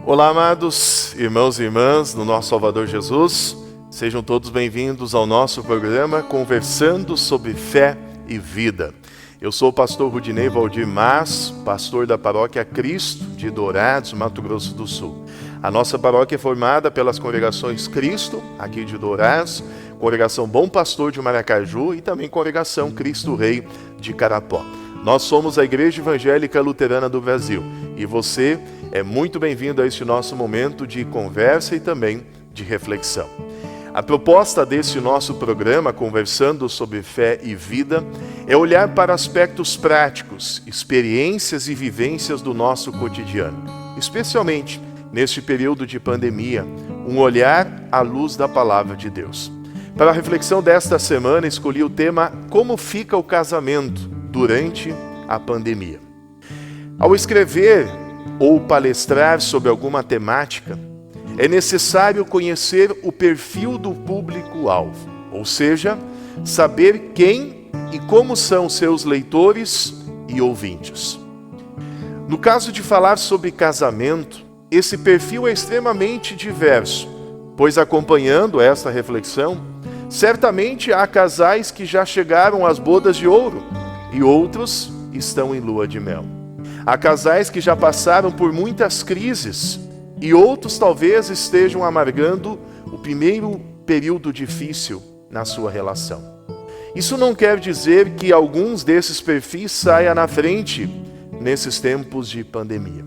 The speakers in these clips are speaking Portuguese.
Olá, amados irmãos e irmãs do nosso Salvador Jesus. Sejam todos bem-vindos ao nosso programa Conversando sobre Fé e Vida. Eu sou o pastor Rudinei Valdir Mas, pastor da paróquia Cristo de Dourados, Mato Grosso do Sul. A nossa paróquia é formada pelas congregações Cristo, aqui de Dourados, congregação Bom Pastor de Maracaju e também congregação Cristo Rei de Carapó. Nós somos a Igreja Evangélica Luterana do Brasil e você é muito bem-vindo a este nosso momento de conversa e também de reflexão. A proposta desse nosso programa, Conversando sobre Fé e Vida, é olhar para aspectos práticos, experiências e vivências do nosso cotidiano, especialmente neste período de pandemia, um olhar à luz da Palavra de Deus. Para a reflexão desta semana, escolhi o tema Como fica o casamento durante a pandemia. Ao escrever ou palestrar sobre alguma temática, é necessário conhecer o perfil do público-alvo, ou seja, saber quem e como são seus leitores e ouvintes. No caso de falar sobre casamento, esse perfil é extremamente diverso, pois acompanhando esta reflexão, certamente há casais que já chegaram às bodas de ouro e outros estão em lua de mel. Há casais que já passaram por muitas crises e outros talvez estejam amargando o primeiro período difícil na sua relação. Isso não quer dizer que alguns desses perfis saiam na frente nesses tempos de pandemia.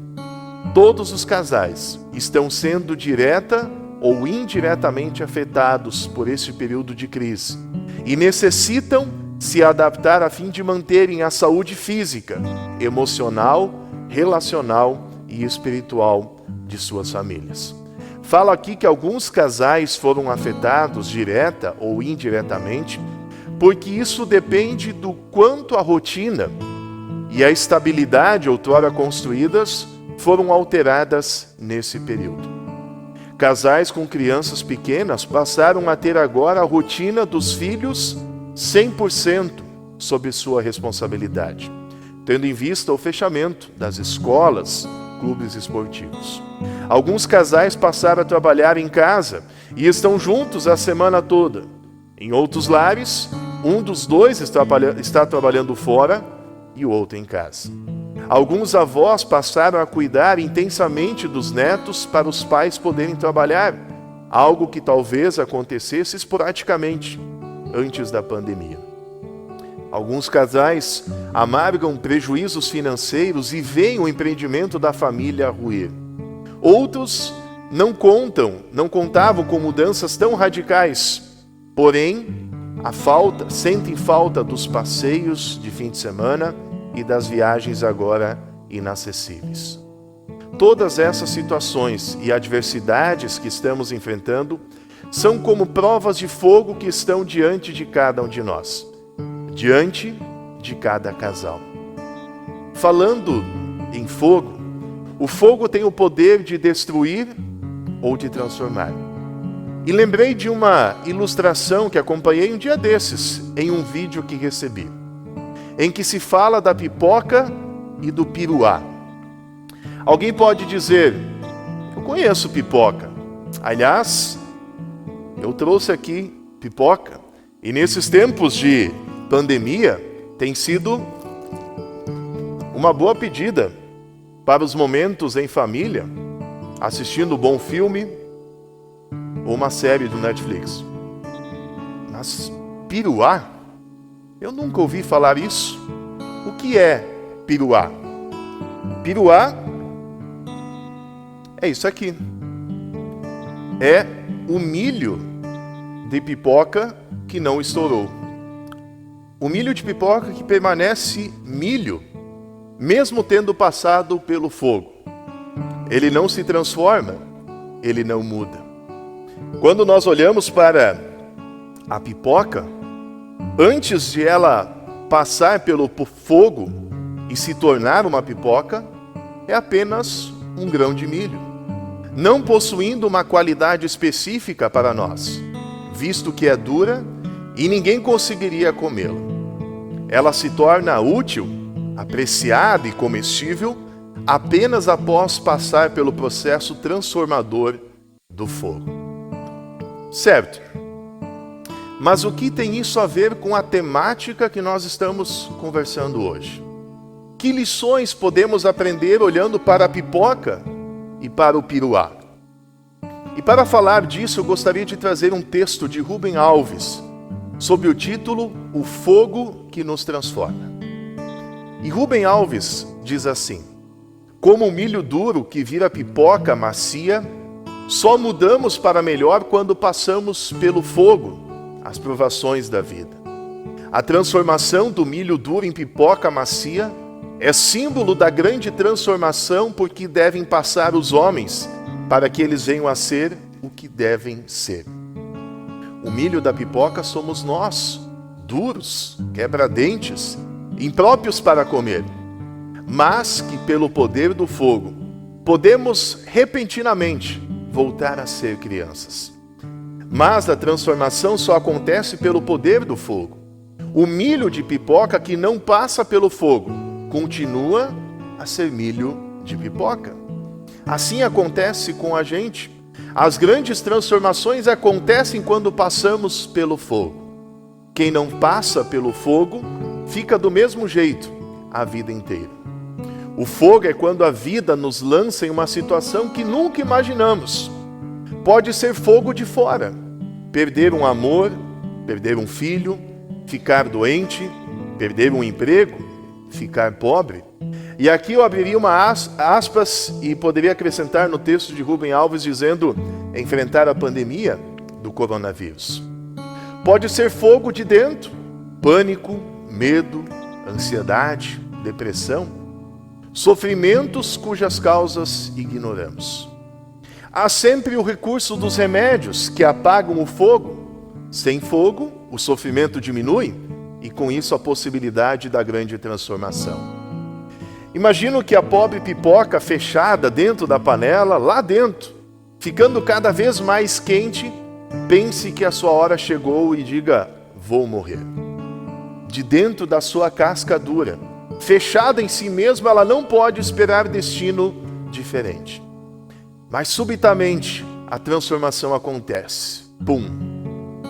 Todos os casais estão sendo direta ou indiretamente afetados por esse período de crise e necessitam se adaptar a fim de manterem a saúde física, emocional, relacional e espiritual de suas famílias. Falo aqui que alguns casais foram afetados direta ou indiretamente, porque isso depende do quanto a rotina e a estabilidade outrora construídas foram alteradas nesse período. Casais com crianças pequenas passaram a ter agora a rotina dos filhos 100% sob sua responsabilidade, tendo em vista o fechamento das escolas, clubes esportivos. Alguns casais passaram a trabalhar em casa e estão juntos a semana toda. Em outros lares, um dos dois está trabalhando fora e o outro em casa. Alguns avós passaram a cuidar intensamente dos netos para os pais poderem trabalhar, algo que talvez acontecesse esporadicamente antes da pandemia. Alguns casais amargam prejuízos financeiros e veem o empreendimento da família ruir. Outros não contavam com mudanças tão radicais, porém sentem falta dos passeios de fim de semana e das viagens agora inacessíveis. Todas essas situações e adversidades que estamos enfrentando são como provas de fogo que estão diante de cada um de nós, diante de cada casal. Falando em fogo, o fogo tem o poder de destruir ou de transformar. E lembrei de uma ilustração que acompanhei um dia desses, em um vídeo que recebi, em que se fala da pipoca e do piruá. Alguém pode dizer, eu conheço pipoca. Aliás, eu trouxe aqui pipoca. E nesses tempos de pandemia, tem sido uma boa pedida para os momentos em família, assistindo um bom filme ou uma série do Netflix. Mas piruá? Eu nunca ouvi falar isso. O que é piruá? Piruá é isso aqui. É o milho de pipoca que não estourou. O milho de pipoca que permanece milho, mesmo tendo passado pelo fogo. Ele não se transforma, ele não muda. Quando nós olhamos para a pipoca, antes de ela passar pelo fogo e se tornar uma pipoca, é apenas um grão de milho, não possuindo uma qualidade específica para nós, visto que é dura e ninguém conseguiria comê-la. Ela se torna útil, apreciada e comestível apenas após passar pelo processo transformador do fogo. Certo. Mas o que tem isso a ver com a temática que nós estamos conversando hoje? Que lições podemos aprender olhando para a pipoca e para o piruá? E para falar disso, eu gostaria de trazer um texto de Rubem Alves, sob o título O Fogo que nos Transforma. E Rubem Alves diz assim: como o milho duro que vira pipoca macia, só mudamos para melhor quando passamos pelo fogo, as provações da vida. A transformação do milho duro em pipoca macia é símbolo da grande transformação por que devem passar os homens, para que eles venham a ser o que devem ser. O milho da pipoca somos nós, duros, quebra-dentes, impróprios para comer, mas que pelo poder do fogo podemos repentinamente voltar a ser crianças. Mas a transformação só acontece pelo poder do fogo. O milho de pipoca que não passa pelo fogo continua a ser milho de pipoca. Assim acontece com a gente. As grandes transformações acontecem quando passamos pelo fogo. Quem não passa pelo fogo fica do mesmo jeito a vida inteira. O fogo é quando a vida nos lança em uma situação que nunca imaginamos. Pode ser fogo de fora, perder um amor, perder um filho, ficar doente, perder um emprego, ficar pobre. E aqui eu abriria uma aspas e poderia acrescentar no texto de Rubem Alves dizendo: enfrentar a pandemia do coronavírus. Pode ser fogo de dentro, pânico, medo, ansiedade, depressão, sofrimentos cujas causas ignoramos. Há sempre o recurso dos remédios que apagam o fogo. Sem fogo, o sofrimento diminui e com isso a possibilidade da grande transformação. Imagino que a pobre pipoca fechada dentro da panela, lá dentro, ficando cada vez mais quente, pense que a sua hora chegou e diga: vou morrer. De dentro da sua casca dura, fechada em si mesma, ela não pode esperar destino diferente. Mas subitamente a transformação acontece. Pum!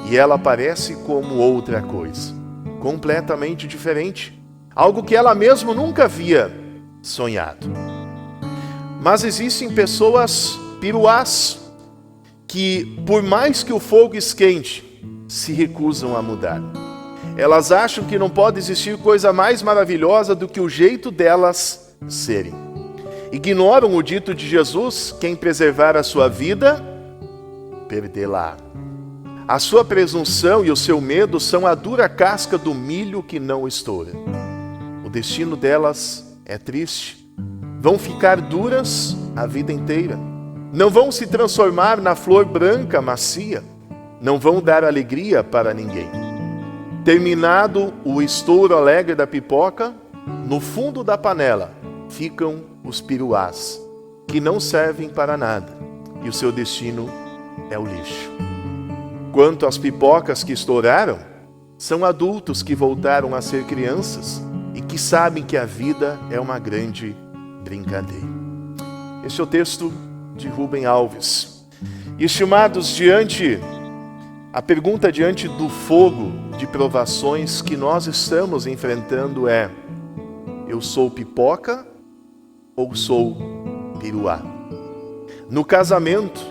E ela aparece como outra coisa, completamente diferente. Algo que ela mesma nunca havia sonhado. Mas existem pessoas piruás que, por mais que o fogo esquente, se recusam a mudar. Elas acham que não pode existir coisa mais maravilhosa do que o jeito delas serem. Ignoram o dito de Jesus: quem preservar a sua vida, perdê-la. A sua presunção e o seu medo são a dura casca do milho que não estoura. O destino delas é triste. Vão ficar duras a vida inteira. Não vão se transformar na flor branca macia. Não vão dar alegria para ninguém. Terminado o estouro alegre da pipoca, no fundo da panela ficam os piruás, que não servem para nada, e o seu destino é o lixo. Quanto às pipocas que estouraram, são adultos que voltaram a ser crianças e que sabem que a vida é uma grande brincadeira. Este é o texto de Rubem Alves. E, estimados, a pergunta diante do fogo de provações que nós estamos enfrentando é: eu sou pipoca ou sou piruá? No casamento,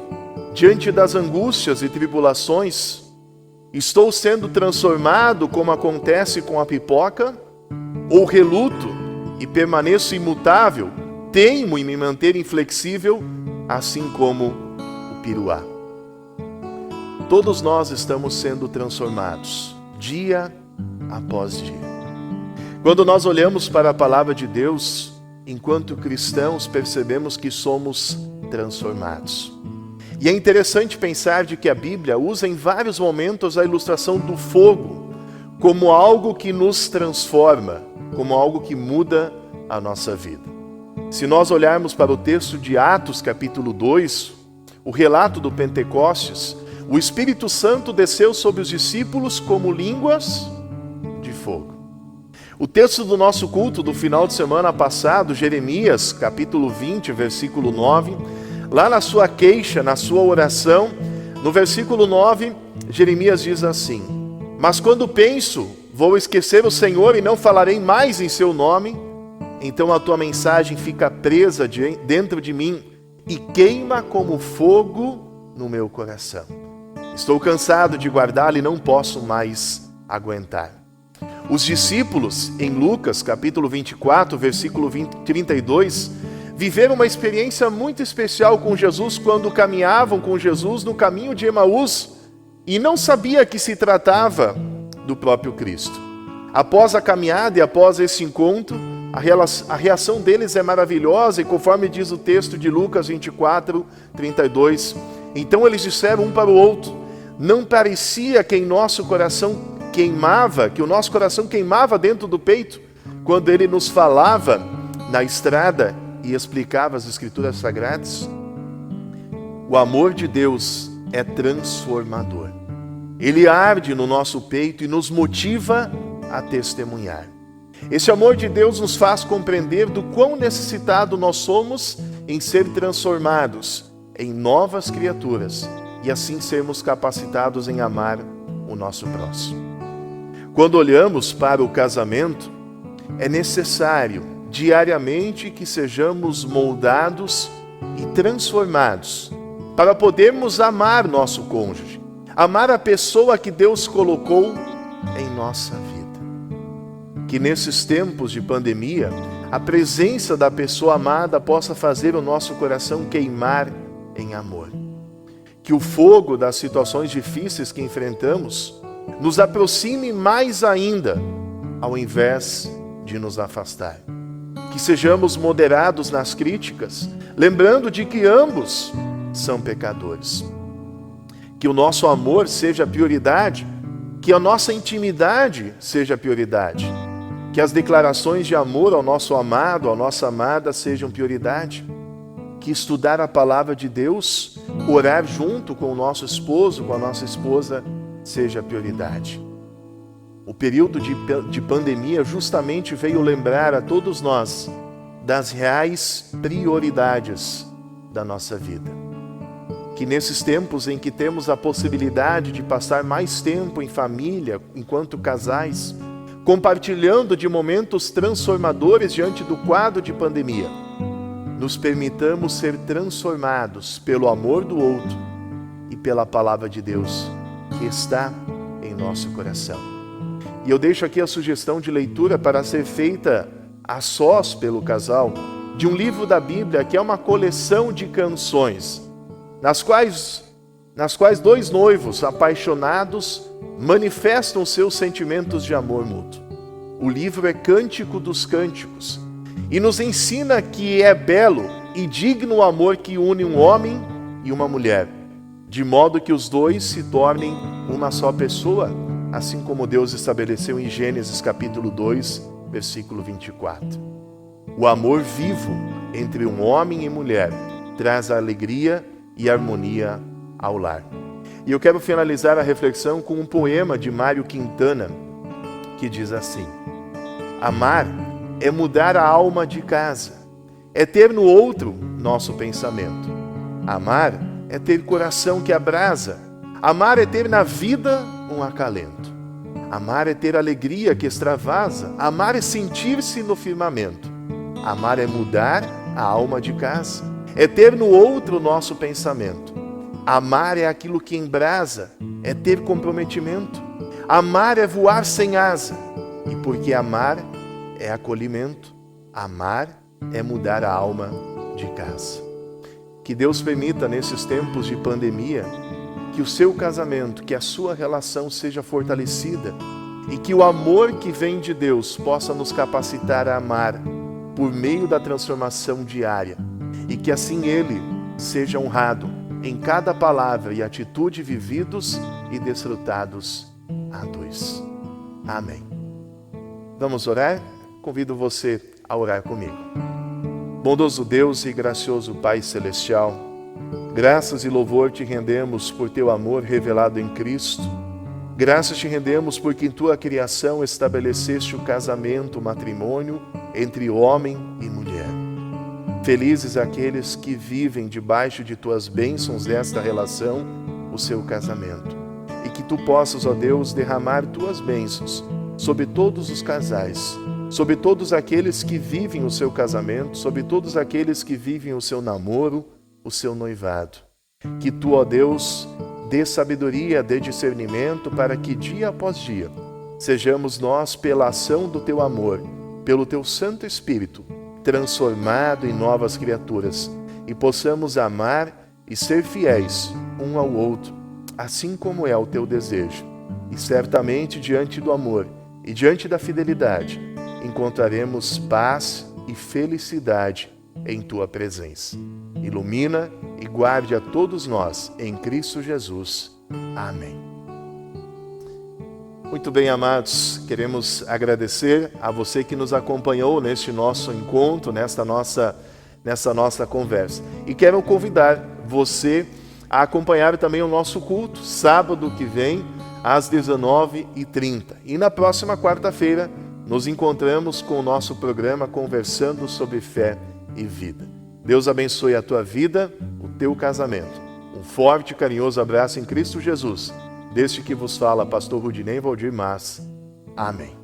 diante das angústias e tribulações, estou sendo transformado como acontece com a pipoca? Ou reluto e permaneço imutável, teimo em me manter inflexível, assim como o piruá? Todos nós estamos sendo transformados, dia após dia. Quando nós olhamos para a palavra de Deus, enquanto cristãos, percebemos que somos transformados. E é interessante pensar de que a Bíblia usa em vários momentos a ilustração do fogo como algo que nos transforma, como algo que muda a nossa vida. Se nós olharmos para o texto de Atos capítulo 2, o relato do Pentecostes, o Espírito Santo desceu sobre os discípulos como línguas de fogo. O texto do nosso culto do final de semana passado, Jeremias, capítulo 20, versículo 9, lá na sua queixa, na sua oração, no versículo 9, Jeremias diz assim: mas quando penso, vou esquecer o Senhor e não falarei mais em seu nome, então a tua mensagem fica presa dentro de mim e queima como fogo no meu coração. Estou cansado de guardá-la e não posso mais aguentar. Os discípulos, em Lucas, capítulo 24, versículo 32, viveram uma experiência muito especial com Jesus quando caminhavam com Jesus no caminho de Emaús e não sabia que se tratava do próprio Cristo. Após a caminhada e após esse encontro, a reação deles é maravilhosa e conforme diz o texto de Lucas 24, 32, então eles disseram um para o outro: não parecia que em nosso coração que o nosso coração queimava dentro do peito, quando ele nos falava na estrada e explicava as Escrituras Sagradas? O amor de Deus é transformador. Ele arde no nosso peito e nos motiva a testemunhar. Esse amor de Deus nos faz compreender do quão necessitado nós somos em ser transformados em novas criaturas e assim sermos capacitados em amar o nosso próximo. Quando olhamos para o casamento, é necessário diariamente que sejamos moldados e transformados para podermos amar nosso cônjuge, amar a pessoa que Deus colocou em nossa vida. Que nesses tempos de pandemia, a presença da pessoa amada possa fazer o nosso coração queimar em amor. Que o fogo das situações difíceis que enfrentamos nos aproxime mais ainda, ao invés de nos afastar. Que sejamos moderados nas críticas, lembrando de que ambos são pecadores. Que o nosso amor seja prioridade, que a nossa intimidade seja prioridade, que as declarações de amor ao nosso amado, à nossa amada sejam prioridade, que estudar a palavra de Deus, orar junto com o nosso esposo, com a nossa esposa, seja prioridade. O período de pandemia justamente veio lembrar a todos nós das reais prioridades da nossa vida. Que nesses tempos em que temos a possibilidade de passar mais tempo em família, enquanto casais, compartilhando de momentos transformadores diante do quadro de pandemia, nos permitamos ser transformados pelo amor do outro e pela palavra de Deus que está em nosso coração. E eu deixo aqui a sugestão de leitura para ser feita a sós pelo casal, de um livro da Bíblia que é uma coleção de canções, nas quais dois noivos apaixonados manifestam seus sentimentos de amor mútuo. O livro é Cântico dos Cânticos e nos ensina que é belo e digno o amor que une um homem e uma mulher, de modo que os dois se tornem uma só pessoa, assim como Deus estabeleceu em Gênesis capítulo 2, versículo 24. O amor vivo entre um homem e mulher traz alegria e harmonia ao lar. E eu quero finalizar a reflexão com um poema de Mário Quintana, que diz assim: amar é mudar a alma de casa, é ter no outro nosso pensamento. Amar é ter coração que abrasa, amar é ter na vida um acalento. Amar é ter alegria que extravasa, amar é sentir-se no firmamento. Amar é mudar a alma de casa, é ter no outro o nosso pensamento. Amar é aquilo que embrasa, é ter comprometimento. Amar é voar sem asa, e porque amar é acolhimento, amar é mudar a alma de casa. Que Deus permita nesses tempos de pandemia que o seu casamento, que a sua relação seja fortalecida e que o amor que vem de Deus possa nos capacitar a amar por meio da transformação diária e que assim Ele seja honrado em cada palavra e atitude vividos e desfrutados a dois. Amém. Vamos orar? Convido você a orar comigo. Bondoso Deus e gracioso Pai Celestial, graças e louvor te rendemos por teu amor revelado em Cristo. Graças te rendemos porque em tua criação estabeleceste o casamento, o matrimônio entre homem e mulher. Felizes aqueles que vivem debaixo de tuas bênçãos desta relação, o seu casamento. E que tu possas, ó Deus, derramar tuas bênçãos sobre todos os casais, sobre todos aqueles que vivem o seu casamento, sobre todos aqueles que vivem o seu namoro, o seu noivado. Que tu, ó Deus, dê sabedoria, dê discernimento para que dia após dia sejamos nós, pela ação do teu amor, pelo teu Santo Espírito, transformado em novas criaturas e possamos amar e ser fiéis um ao outro, assim como é o teu desejo. E certamente diante do amor e diante da fidelidade encontraremos paz e felicidade em tua presença. Ilumina e guarde a todos nós em Cristo Jesus. Amém. Muito bem, amados, queremos agradecer a você que nos acompanhou neste nosso encontro, nessa nossa conversa. E quero convidar você a acompanhar também o nosso culto, sábado que vem, às 19h30. E na próxima quarta-feira, nos encontramos com o nosso programa Conversando sobre Fé e Vida. Deus abençoe a tua vida, o teu casamento. Um forte e carinhoso abraço em Cristo Jesus. Deste que vos fala, pastor Rudinei Valdir Mas. Amém.